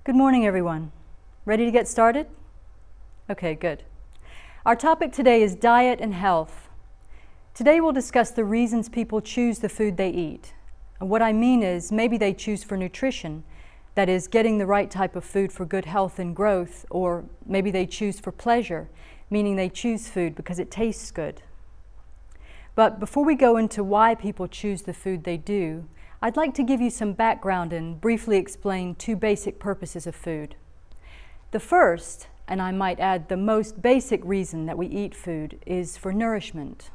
Good morning, everyone. Ready to get started? Okay, good. Our topic today is diet and health. Today we'll discuss the reasons people choose the food they eat. And what I mean is maybe they choose for nutrition, that is, getting the right type of food for good health and growth, or maybe they choose for pleasure, meaning they choose food because it tastes good. But before we go into why people choose the food they do, I'd like to give you some background and briefly explain two basic purposes of food. The first, and I might add the most basic reason that we eat food, is for nourishment.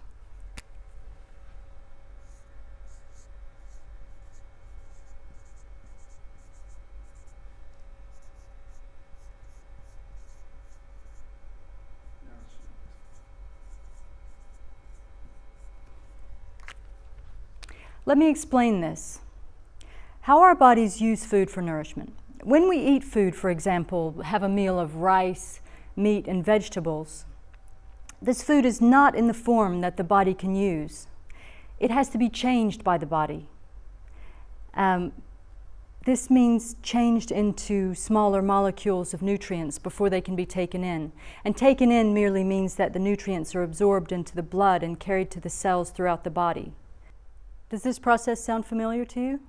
Let me explain this. How our bodies use food for nourishment. When we eat food, for example, have a meal of rice, meat, and vegetables, this food is not in the form that the body can use. It has to be changed by the body. This means changed into smaller molecules of nutrients before they can be taken in. And taken in merely means that the nutrients are absorbed into the blood and carried to the cells throughout the body. Does this process sound familiar to you?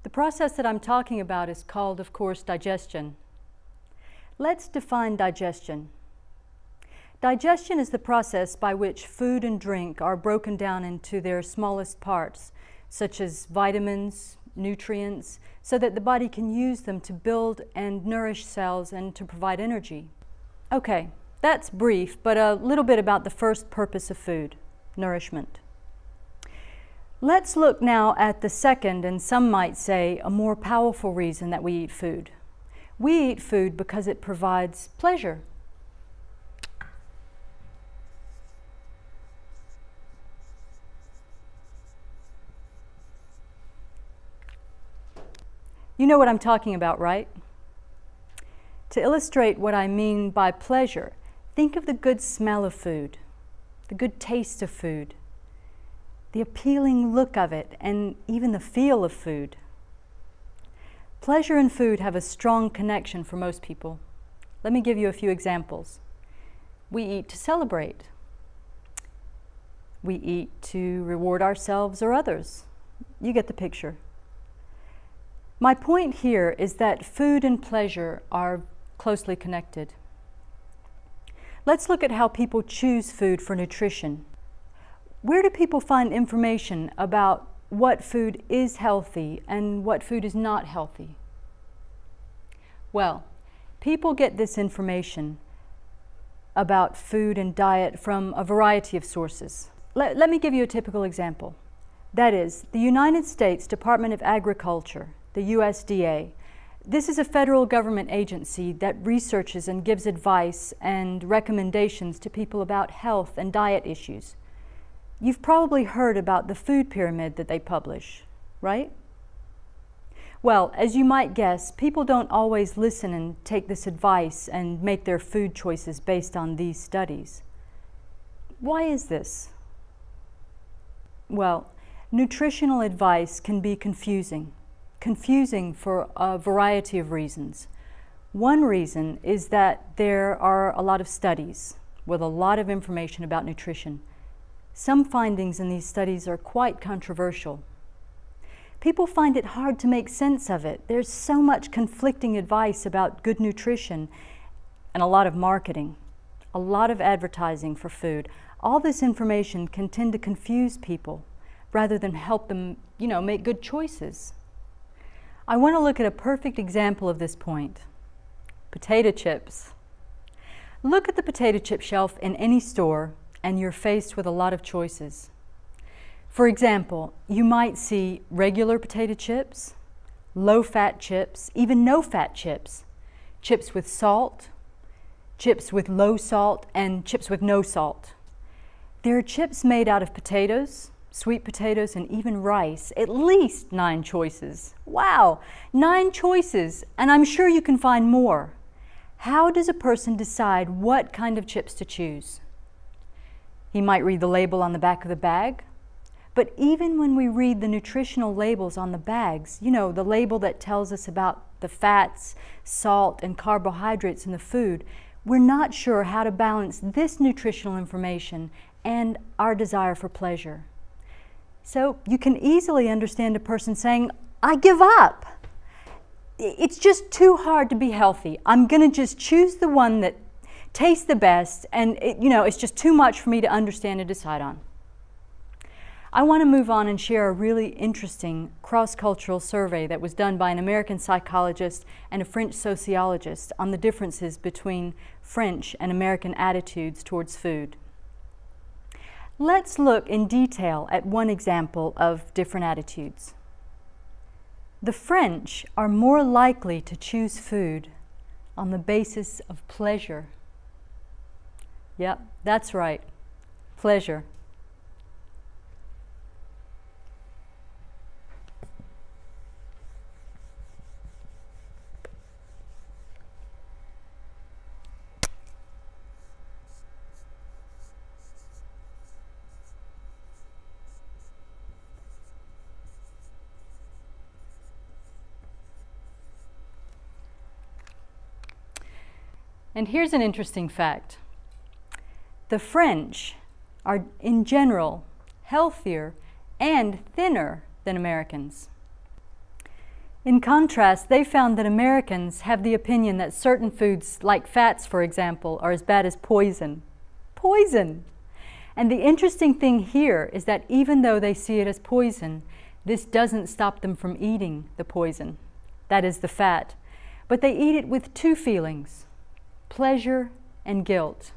The process that I'm talking about is called, of course, digestion. Let's define digestion. Digestion is the process by which food and drink are broken down into their smallest parts, such as vitamins, nutrients, so that the body can use them to build and nourish cells and to provide energy. Okay, that's brief, but a little bit about the first purpose of food, nourishment. Let's look now at the second, and some might say a more powerful reason that we eat food. We eat food because it provides pleasure. You know what I'm talking about, right? To illustrate what I mean by pleasure, think of the good smell of food, the good taste of food, the appealing look of it, and even the feel of food. Pleasure and food have a strong connection for most people. Let me give you a few examples. We eat to celebrate. We eat to reward ourselves or others. You get the picture. My point here is that food and pleasure are closely connected. Let's look at how people choose food for nutrition. Where do people find information about what food is healthy and what food is not healthy? Well, people get this information about food and diet from a variety of sources. Let me give you a typical example. That is, the United States Department of Agriculture, the USDA. This is a federal government agency that researches and gives advice and recommendations to people about health and diet issues. You've probably heard about the food pyramid that they publish, right? Well, as you might guess, people don't always listen and take this advice and make their food choices based on these studies. Why is this? Well, nutritional advice can be confusing for a variety of reasons. One reason is that there are a lot of studies with a lot of information about nutrition. Some findings in these studies are quite controversial. People find it hard to make sense of it. There's so much conflicting advice about good nutrition and a lot of marketing, a lot of advertising for food. All this information can tend to confuse people rather than help them, make good choices. I want to look at a perfect example of this point. Potato chips. Look at the potato chip shelf in any store and you're faced with a lot of choices. For example, you might see regular potato chips, low-fat chips, even no-fat chips, chips with salt, chips with low salt, and chips with no salt. There are chips made out of potatoes, sweet potatoes, and even rice. At least 9 choices. Wow, 9 choices, and I'm sure you can find more. How does a person decide what kind of chips to choose? He might read the label on the back of the bag, But even when we read the nutritional labels on the bags, you know, the label that tells us about the fats, salt, and carbohydrates in the food, we're not sure how to balance this nutritional information and our desire for pleasure. So you can easily understand a person saying, I give up. It's just too hard to be healthy. I'm going to just choose the one that tastes the best, and it's just too much for me to understand and decide on. I want to move on and share a really interesting cross-cultural survey that was done by an American psychologist and a French sociologist on the differences between French and American attitudes towards food. Let's look in detail at one example of different attitudes. The French are more likely to choose food on the basis of pleasure. Yep, that's right, pleasure. And here's an interesting fact. The French are, in general, healthier and thinner than Americans. In contrast, they found that Americans have the opinion that certain foods, like fats, for example, are as bad as poison. Poison! And the interesting thing here is that even though they see it as poison, this doesn't stop them from eating the poison, that is the fat. But they eat it with two feelings: pleasure and guilt.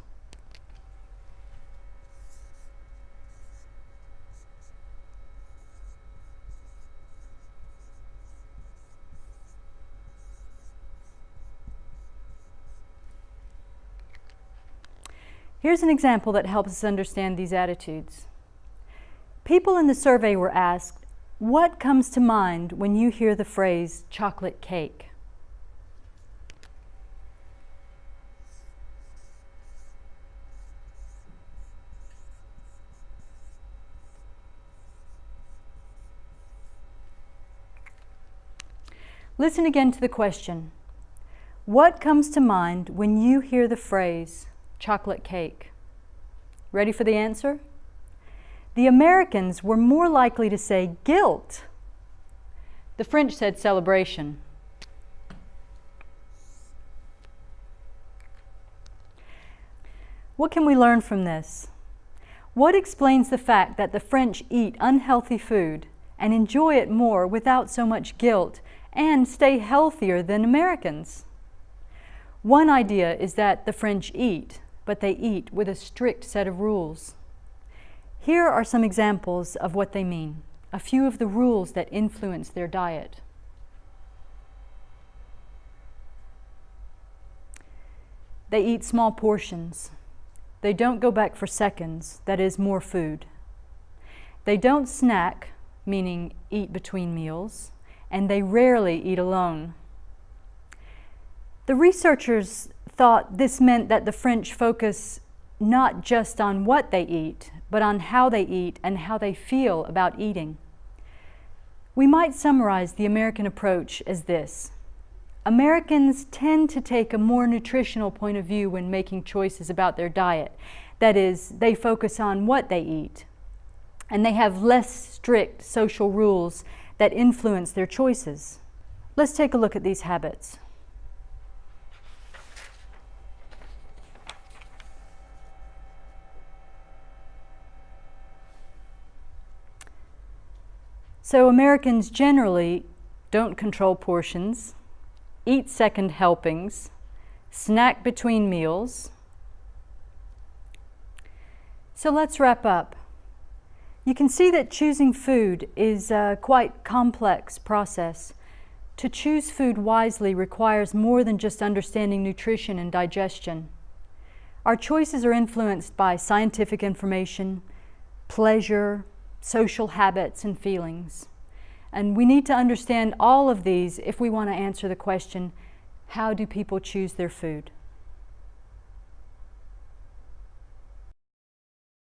Here's an example that helps us understand these attitudes. People in the survey were asked, what comes to mind when you hear the phrase chocolate cake? Listen again to the question. What comes to mind when you hear the phrase chocolate cake? Ready for the answer? The Americans were more likely to say guilt. The French said celebration. What can we learn from this? What explains the fact that the French eat unhealthy food and enjoy it more without so much guilt and stay healthier than Americans? One idea is that the French eat, but they eat with a strict set of rules. Here are some examples of what they mean, a few of the rules that influence their diet. They eat small portions. They don't go back for seconds, that is, more food. They don't snack, meaning eat between meals, and they rarely eat alone. The researchers thought this meant that the French focus not just on what they eat, but on how they eat and how they feel about eating. We might summarize the American approach as this. Americans tend to take a more nutritional point of view when making choices about their diet. That is, they focus on what they eat, and they have less strict social rules that influence their choices. Let's take a look at these habits. So Americans generally don't control portions, eat second helpings, snack between meals. So let's wrap up. You can see that choosing food is a quite complex process. To choose food wisely requires more than just understanding nutrition and digestion. Our choices are influenced by scientific information, pleasure, social habits, and feelings. And we need to understand all of these if we want to answer the question, how do people choose their food?